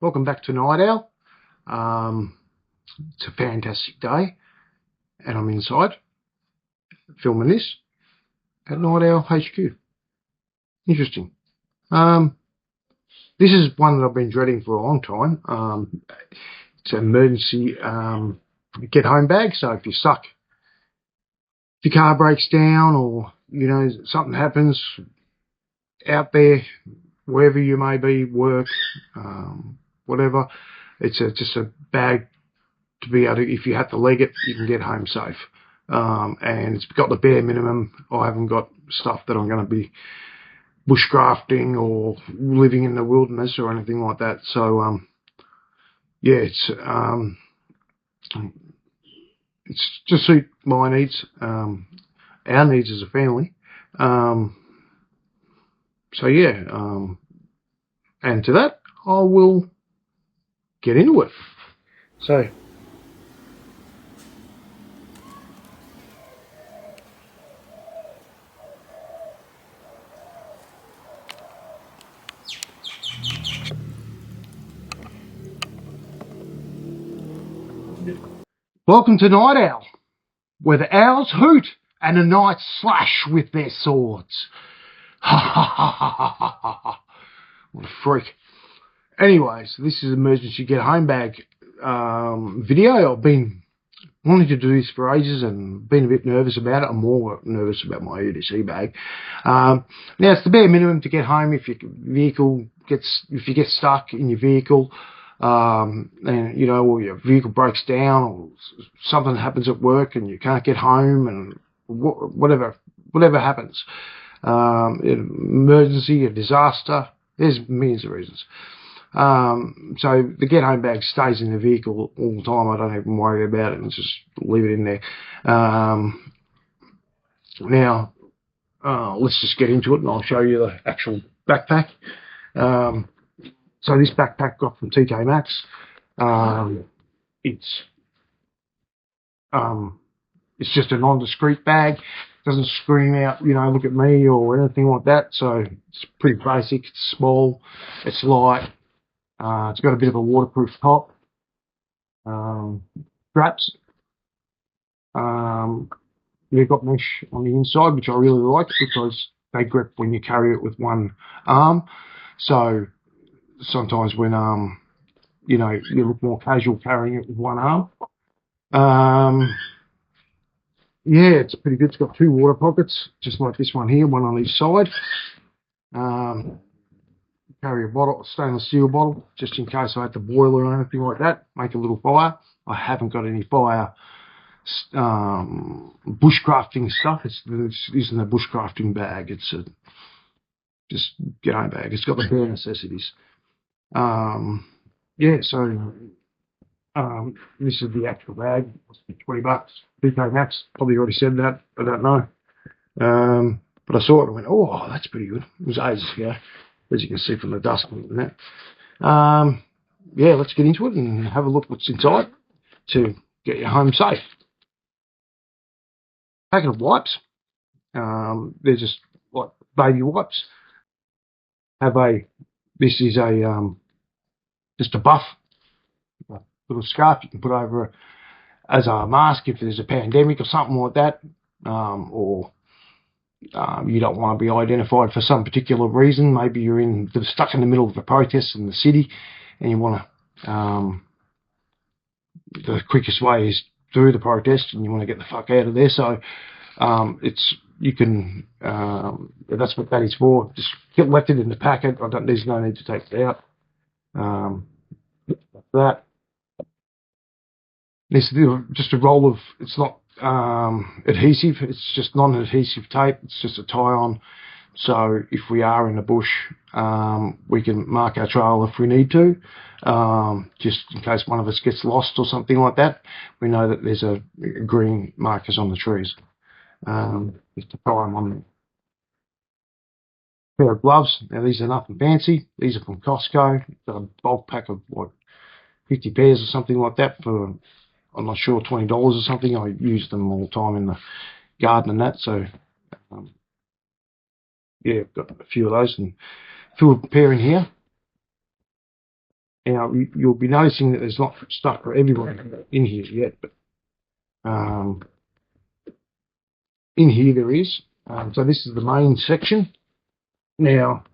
Welcome back to Night Owl. It's a fantastic day, and I'm inside filming this at Night Owl HQ. Interesting. This is one that I've been dreading for a long time. It's an emergency get home bag. So if you're stuck, if your car breaks down, or something happens out there, wherever you may be, work, whatever. It's just a bag to be able to, if you have to leg it, you can get home safe. And it's got the bare minimum. I haven't got stuff that I'm going to be bushcrafting or living in the wilderness or anything like that. So, yeah, it's just suit my needs, our needs as a family. So yeah, and to that, I will get into it. So, welcome to Night Owl, where the owls hoot and the knights slash with their swords. Ha ha ha ha ha ha ha. What a freak. Anyways, this is emergency get home bag video. I've been wanting to do this for ages and been a bit nervous about it. I'm more nervous about my EDC bag. Now it's the bare minimum to get home if you get stuck in your vehicle, and or your vehicle breaks down, or something happens at work and you can't get home, and whatever happens, emergency, a disaster. There's millions of reasons. So the get home bag stays in the vehicle all the time. I don't even worry about it and just leave it in there. Now, let's just get into it and I'll show you the actual backpack. So this backpack got from TK Maxx. It's just a non-discreet bag. It doesn't scream out, look at me or anything like that. So it's pretty basic. It's small. It's light. It's got a bit of a waterproof top. Straps. You've got mesh on the inside, which I really like because they grip when you carry it with one arm. So sometimes when you look more casual carrying it with one arm. Yeah, it's pretty good. It's got two water pockets, just like this one here, one on each side. Carry a bottle, stainless steel bottle, just in case I had to boil or anything like that. Make a little fire. I haven't got any fire bushcrafting stuff. This isn't a bushcrafting bag. It's a just get home bag. It's got the bare necessities. Yeah, so this is the actual bag. It's $20. TK Maxx. Probably already said that. I don't know. But I saw it and went, oh, that's pretty good. It was ages ago, as you can see from the dust and that. Yeah, let's get into it and have a look what's inside to get you home safe. Packet of wipes. They're just like baby wipes. This is just a buff, a little scarf you can put over as a mask if there's a pandemic or something like that, or you don't want to be identified for some particular reason. Maybe you're stuck in the middle of a protest in the city and you want to, the quickest way is through the protest and you want to get the fuck out of there. So that's what that is for. Just get left it in the packet. There's no need to take it out. That. This is just a roll of, it's not adhesive, it's just non-adhesive tape. It's just a tie-on. So if we are in the bush, we can mark our trail if we need to, just in case one of us gets lost or something like that. We know that there's a green markers on the trees. Just to tie them on there. Pair of gloves. Now these are nothing fancy. These are from Costco. Got a bulk pack of like 50 pairs or something like that for, I'm not sure, $20 or something. I use them all the time in the garden and that. So yeah, I've got a few of those and fill a pair in here. Now, you'll be noticing that there's not stuff for everyone in here yet, but in here there is. So this is the main section. Now,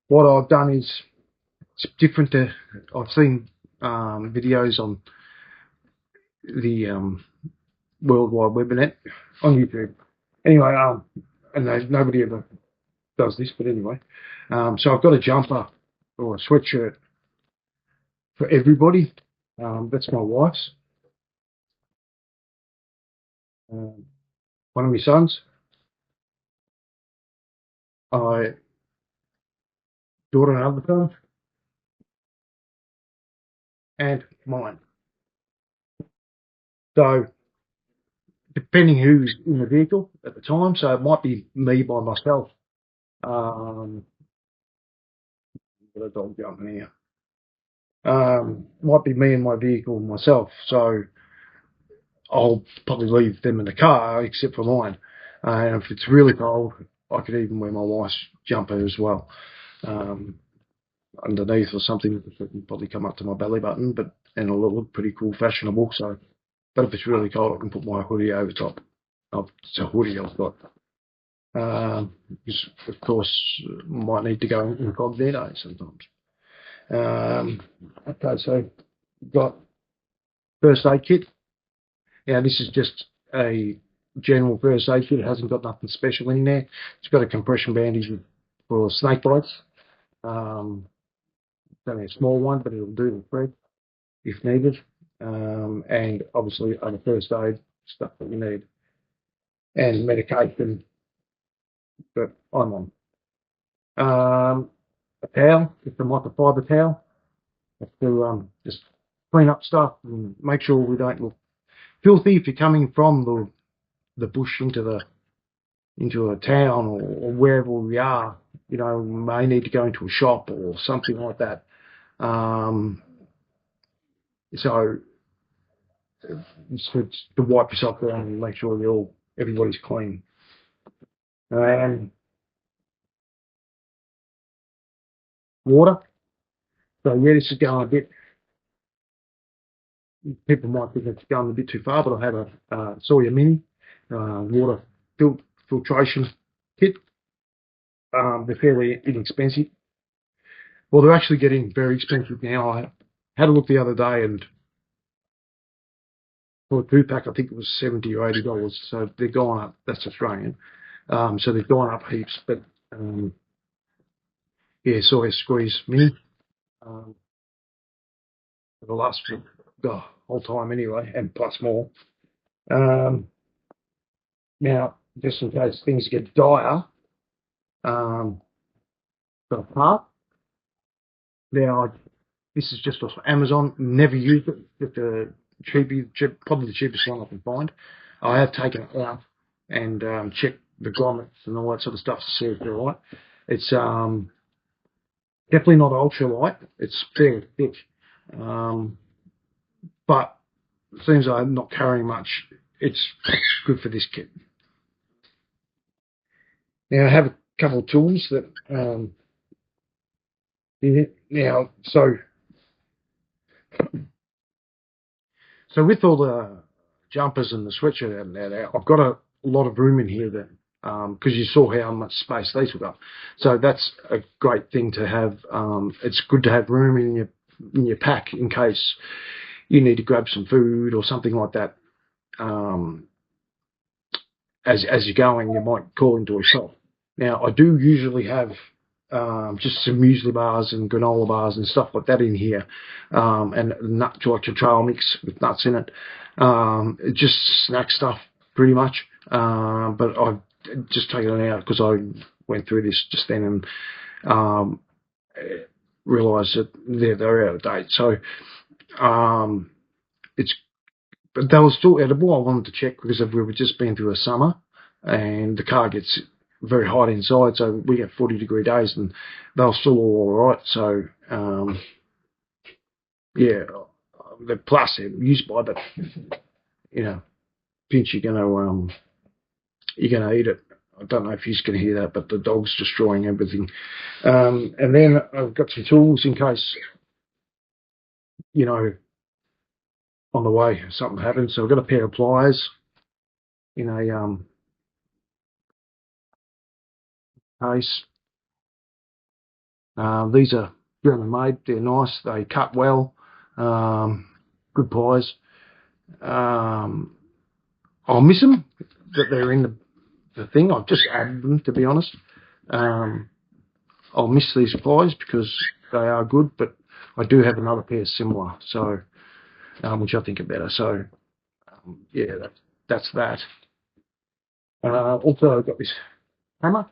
what I've done is it's different to, I've seen videos on the World Wide Web and on YouTube. Anyway, and nobody ever does this, but anyway. So I've got a jumper or a sweatshirt for everybody. That's my wife's. One of my sons. I daughter and other son. And mine. So, depending who's in the vehicle at the time, so it might be me by myself. Got a dog jumping here. Might be me in my vehicle myself, so I'll probably leave them in the car except for mine. And if it's really cold, I could even wear my wife's jumper as well. Underneath or something, it can probably come up to my belly button, but and it'll look pretty cool, fashionable. So, but if it's really cold, I can put my hoodie over top. It's a hoodie I've got. Because of course, might need to go incognito sometimes. Okay, so got first aid kit. Now this is just a general first aid kit. It hasn't got nothing special in there. It's got a compression bandage for snake bites. It's only a small one, but it'll do the thread if needed. And obviously other first aid stuff that you need. And medication that I'm on. A towel, just a microfiber towel. Have to just clean up stuff and make sure we don't look filthy if you're coming from the bush into a town or wherever we are. You know, we may need to go into a shop or something like that. So it's good to wipe yourself down and make sure everybody's clean. Water. So yeah, this is going a bit. People might think it's going a bit too far, but I have a Sawyer Mini water filtration kit. They're fairly inexpensive. Well, they're actually getting very expensive now. I had a look the other day, and for a 2-pack, I think it was $70 or $80. So they're gone up. That's Australian. So they've gone up heaps. But yeah, Sawyer Squeeze Mini. For the last whole time anyway, and plus more. Now, just in case things get dire, got a part. Now, this is just off Amazon. Never used it. Just probably the cheapest one I can find. I have taken it out and checked the grommets and all that sort of stuff to see if they're right. It's definitely not ultra light. It's fairly thick. But it seems I'm not carrying much. It's good for this kit. Now I have a couple of tools that now so with all the jumpers and the sweatshirt and that, I've got a lot of room in here that because you saw how much space they took up. So that's a great thing to have. It's good to have room in your pack in case you need to grab some food or something like that. As you're going, you might call into a shop. Now, I do usually have just some muesli bars and granola bars and stuff like that in here, and like a trail mix with nuts in it. Just snack stuff, pretty much. But I've just taken it out because I went through this just then and realised that they're out of date. So but they were still edible. I wanted to check because we've just been through a summer and the car gets very hot inside, so we get 40-degree days and they're still all right. So yeah, they're plus they're used by, but you know, pinch you're gonna eat it. I don't know if you can hear that, but the dog's destroying everything. And then I've got some tools in case you know, on the way if something happens. So I've got a pair of pliers in a case. These are German made. They're nice. They cut well. Good pliers. I'll miss them that they're in the thing. I've just added them, to be honest. I'll miss these pliers because they are good, but I do have another pair similar, so which I think are better. So yeah, that's that. Also, I've got this hammer.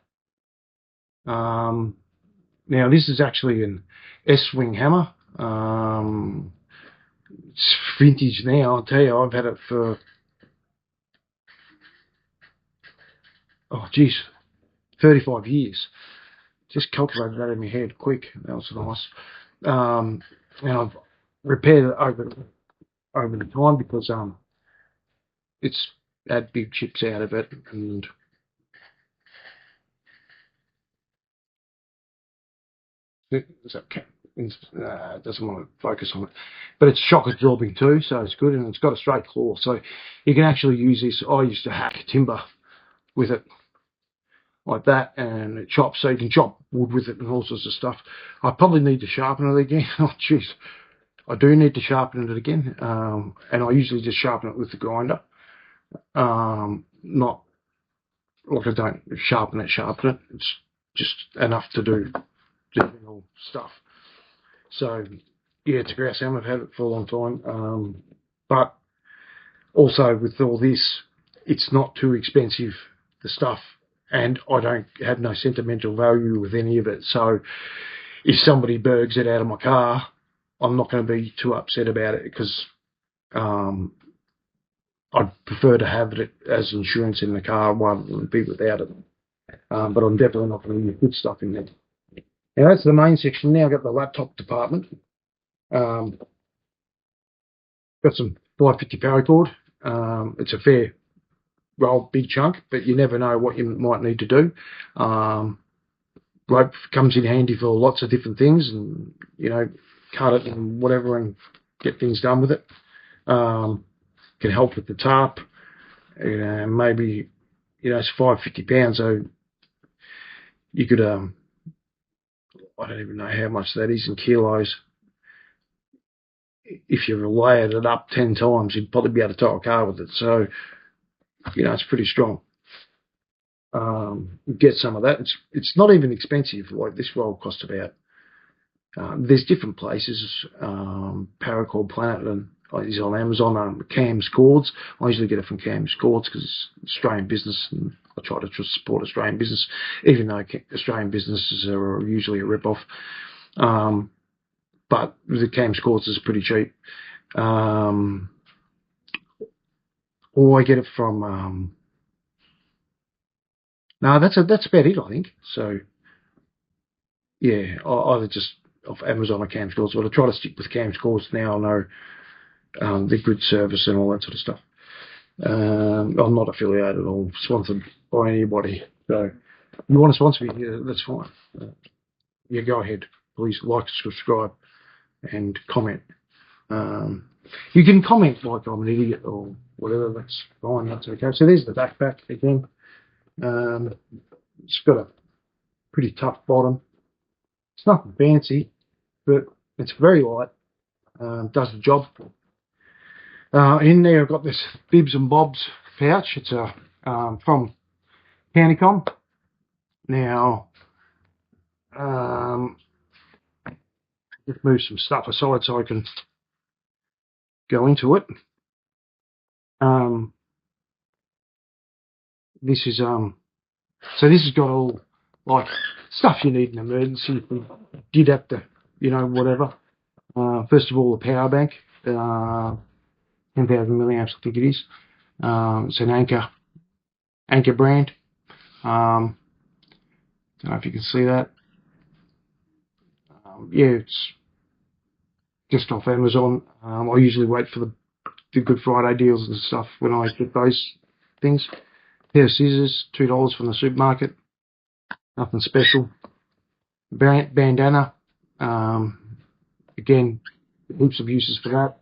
Now this is actually an S-wing hammer. It's vintage now. I'll tell you, I've had it for 35 years. Just calculated that in my head quick. That was nice. And I've repaired it over the time because it's had big chips out of it, and it doesn't want to focus on it. But it's shock absorbing too, so it's good, and it's got a straight claw, so you can actually use this. I used to hack timber with it like that, and it chops, so you can chop wood with it and all sorts of stuff. I probably need to sharpen it again. Oh jeez, I do need to sharpen it again, and I usually just sharpen it with the grinder. Not like I don't sharpen it. It's just enough to do general stuff. So yeah, it's a grouse hammer. I've had it for a long time, but also with all this, it's not too expensive, the stuff, and I don't have no sentimental value with any of it. So if somebody bergs it out of my car, I'm not going to be too upset about it, because I'd prefer to have it as insurance in the car rather than be without it. But I'm definitely not going to use good stuff in there. Now that's the main section. Now I've got the laptop department. Got some 550 paracord. It's a fair roll, big chunk, but you never know what you might need to do. Rope comes in handy for lots of different things, and cut it and whatever and get things done with it. Can help with the tarp. Maybe it's 550 pounds, so you could I don't even know how much that is in kilos. If you layered it up 10 times, you'd probably be able to tow a car with it. So it's pretty strong. Get some of that. It's not even expensive. Like this roll cost about. There's different places. Paracord Planet and is on Amazon. Cam's Cords. I usually get it from Cam's Cords because it's Australian business, and I try to support Australian business, even though Australian businesses are usually a rip-off. But the Cam's Cords is pretty cheap. Or I get it from. No, that's about it, I think. So yeah, either just off Amazon or Cam's Cords, but I try to stick with Cam's Cords now. I know they're good service and all that sort of stuff. I'm not affiliated or sponsored by anybody. So you want to sponsor me, yeah, that's fine. Yeah, go ahead. Please like, subscribe, and comment. You can comment like I'm an idiot or whatever. That's fine. That's okay. So there's the backpack again. It's got a pretty tough bottom. It's nothing fancy, but it's very light. Does the job. In there I've got this Bibs and Bobs pouch. It's from Countycom. Now, just move some stuff aside so I can go into it. This is so this has got all like stuff you need in an emergency if we did have to, whatever. First of all, the power bank, 10,000 milliamps, I think it is. It's an Anchor brand. Don't know if you can see that. Yeah, it's just off Amazon. I usually wait for the Good Friday deals and stuff when I get those things. Pair of scissors, $2 from the supermarket. Nothing special. Bandana. Again, heaps of uses for that.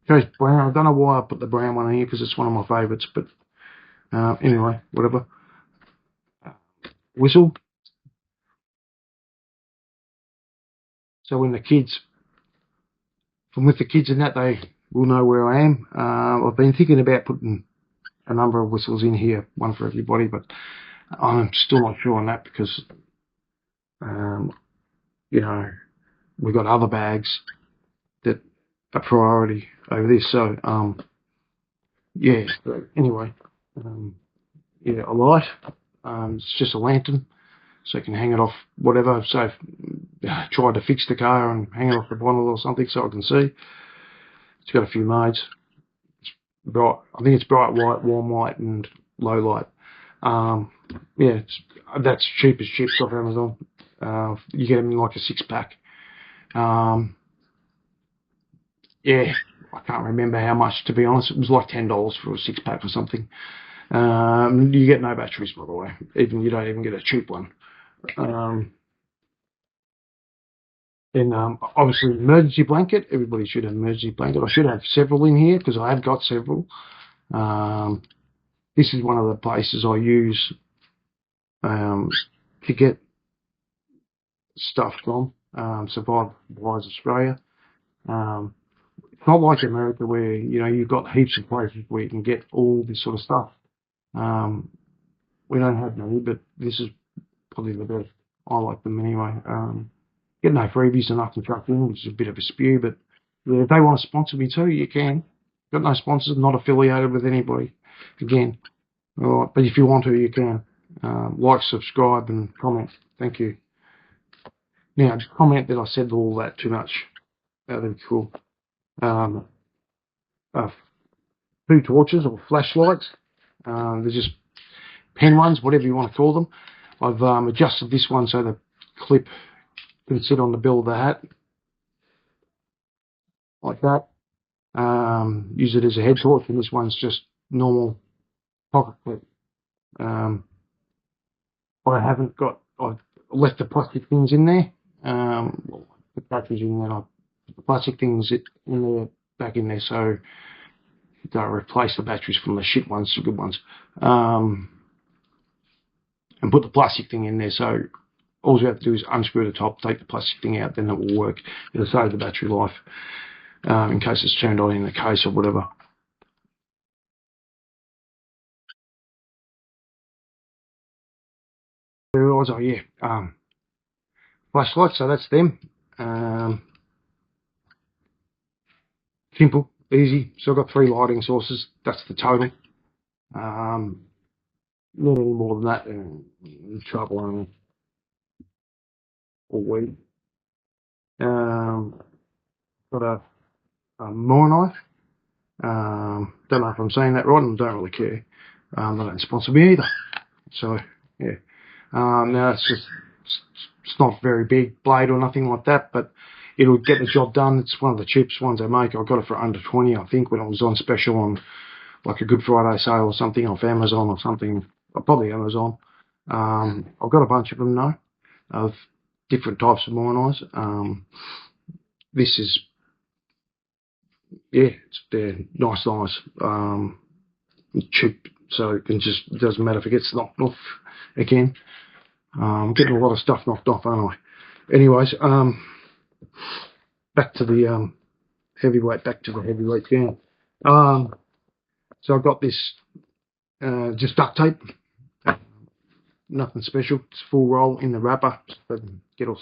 Goes brown. I don't know why I put the brown one in here because it's one of my favourites, but anyway, whatever. Whistle. So when the kids, from with the kids and that, they will know where I am. I've been thinking about putting a number of whistles in here, one for everybody, but I'm still not sure on that because, you know, we've got other bags that are priority over this. So, yeah, but anyway, yeah, a light. It's just a lantern, so you can hang it off whatever. So, tried to fix the car and hang it off the bonnet or something so I can see. It's got a few modes. It's bright. I think it's bright white, warm white, and low light. Yeah, that's cheap as chips off Amazon. You get them in like a 6-pack. Yeah, I can't remember how much, to be honest. It was like $10 for a 6-pack or something. You get no batteries, by the way. You don't even get a cheap one. Then obviously emergency blanket. Everybody should have an emergency blanket. I should have several in here because I have got several. This is one of the places I use to get stuff from. Survive Wise Australia. It's not like America where, you know, you've got heaps of places where you can get all this sort of stuff. We don't have many, but this is probably the best. I like them anyway. Get no freebies and nothing chucked in, which is a bit of a spew, but yeah, if they want to sponsor me too, you can. Got no sponsors, not affiliated with anybody. Again, all right, but if you want to, you can. Like, subscribe, and comment. Thank you. Now, just comment that I said all that too much. That'd be cool. 2 torches or flashlights. They're just pen ones, whatever you want to call them. I've adjusted this one so the clip can sit on the bill of the hat, like that. Use it as a head torch, and this one's just normal pocket clip. I haven't got, I've left the plastic things in there. The batteries in there, I put the plastic things in there, back in there, so don't replace the batteries from the shit ones to good ones. And put the plastic thing in there, so all you have to do is unscrew the top, take the plastic thing out, then it will work. It'll save the battery life in case it's turned on in the case or whatever. Oh yeah, flashlights, so that's them. Simple, easy. So I've got 3 lighting sources. That's the total. Not any more than that. Trouble only. Or weed. Got a more knife. Don't know if I'm saying that right, and don't really care. They don't sponsor me either. So yeah. Now it's not very big blade or nothing like that, but it'll get the job done. It's one of the cheapest ones they make. I got it for under 20, I think, when it was on special on like a Good Friday sale or something off Amazon or something. Probably Amazon. I've got a bunch of them now, of different types of more knives. This is, yeah, they're nice knives. Cheap, so it doesn't matter if it gets knocked off again. I'm getting a lot of stuff knocked off, aren't I? Anyways, back to the heavyweight again. So I've got this just duct tape, nothing special. It's full roll in the wrapper, so it doesn't get all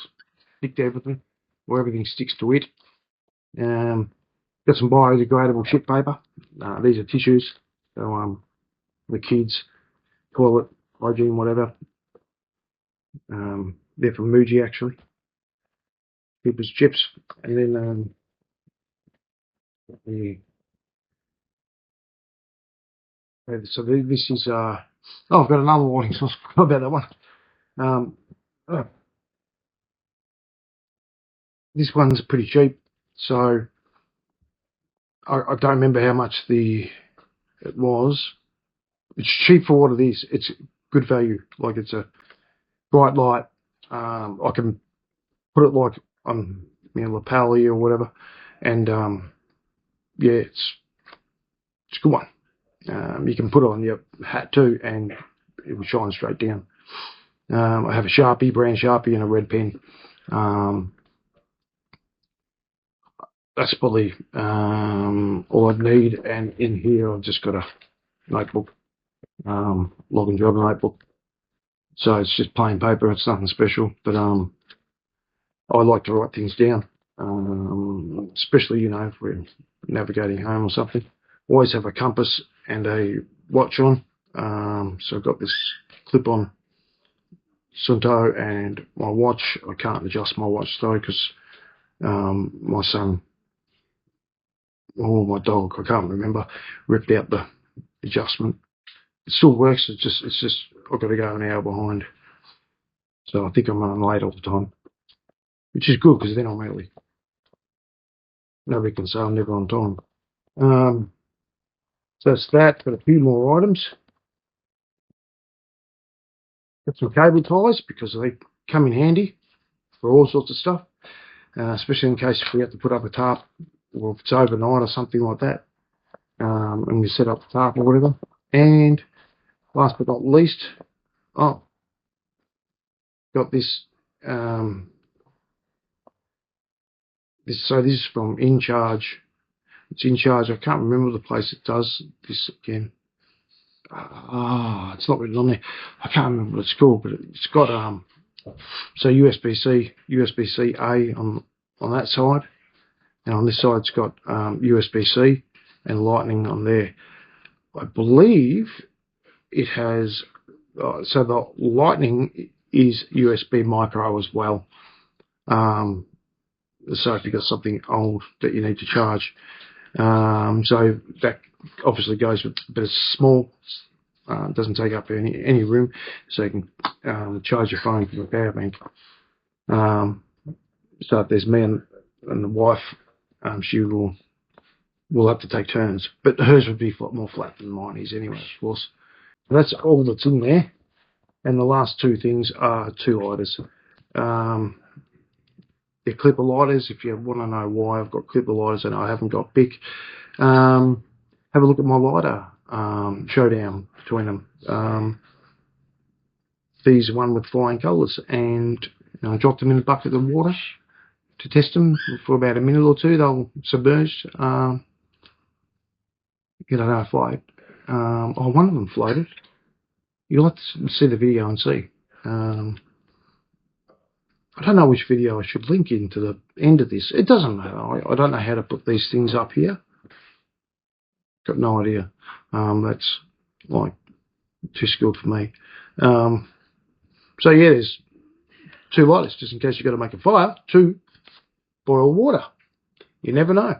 stick to everything, or everything sticks to it. Got some biodegradable shit paper. These are tissues, so the kids' toilet hygiene, whatever. They're from Muji, actually. People's chips, and then so this is oh, I've got another warning source. I forgot about that one. This one's pretty cheap, so I don't remember how much it was. It's cheap for what it is. It's good value. Like, it's a bright light. I can put it like lapel here or whatever, and yeah, it's a good one. You can put it on your hat too, and it will shine straight down. I have a Sharpie, brand Sharpie, and a red pen. That's probably all I need. And in here, I've just got a notebook, log and job notebook. So it's just plain paper. It's nothing special, but I like to write things down, especially if we're navigating home or something. Always have a compass and a watch on. So I've got this clip-on Sunto and my watch. I can't adjust my watch though because my son or my dog, I can't remember, ripped out the adjustment. It still works. It's just I've got to go an hour behind. So I think I'm running late all the time, which is good because then I'm early. Nobody can say I'm never on time. So that's that. Got a few more items. Got some cable ties because they come in handy for all sorts of stuff, especially in case if we have to put up a tarp or if it's overnight or something like that, and we set up the tarp or whatever. And last but not least, got this. This is from In Charge. It's In Charge. I can't remember the place that does this again. It's not written on there. I can't remember what it's called, but it's got so USB-C, USB-C-A on that side, and on this side it's got USB-C and Lightning on there. I believe it has so the Lightning is USB micro as well. So if you've got something old that you need to charge, so that obviously goes with, but it's small. Doesn't take up any room, so you can charge your phone from a power bank. So if there's me and the wife, she will have to take turns, but hers would be more flat than mine is anyway, of course. That's all that's in there, and the last two things are two lighters. They're clipper lighters. If you want to know why I've got clipper lighters and I haven't got Bic, have a look at my lighter showdown between them. These are one with flying colours, and I dropped them in a bucket of water to test them for about a minute or two. They'll submerge. They'll float. One of them floated. You'll have to see the video and see. I don't know which video I should link into the end of this. It doesn't matter. I don't know how to put these things up here. Got no idea. That's like too skilled for me. So yeah, there's two lighters just in case you've got to make a fire to boil water. You never know.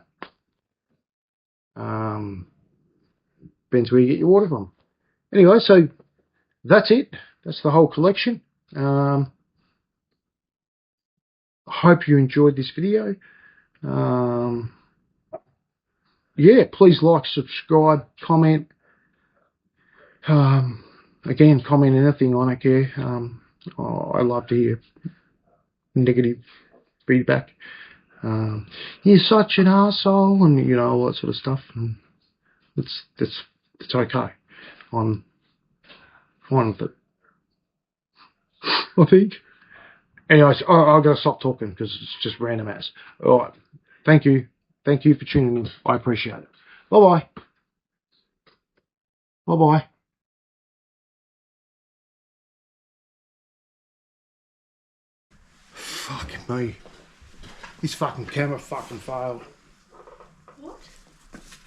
Depends where you get your water from. Anyway, so that's it. That's the whole collection. I hope you enjoyed this video. Yeah, please like, subscribe, comment. Again, comment anything, I don't care. I love to hear negative feedback. You're such an arsehole, and all that sort of stuff. And it's okay. I'm fine with it, I think. Anyways, I've got to stop talking because it's just random ass. All right. Thank you. Thank you for tuning in. I appreciate it. Bye-bye. Bye-bye. Fucking me. This fucking camera fucking failed.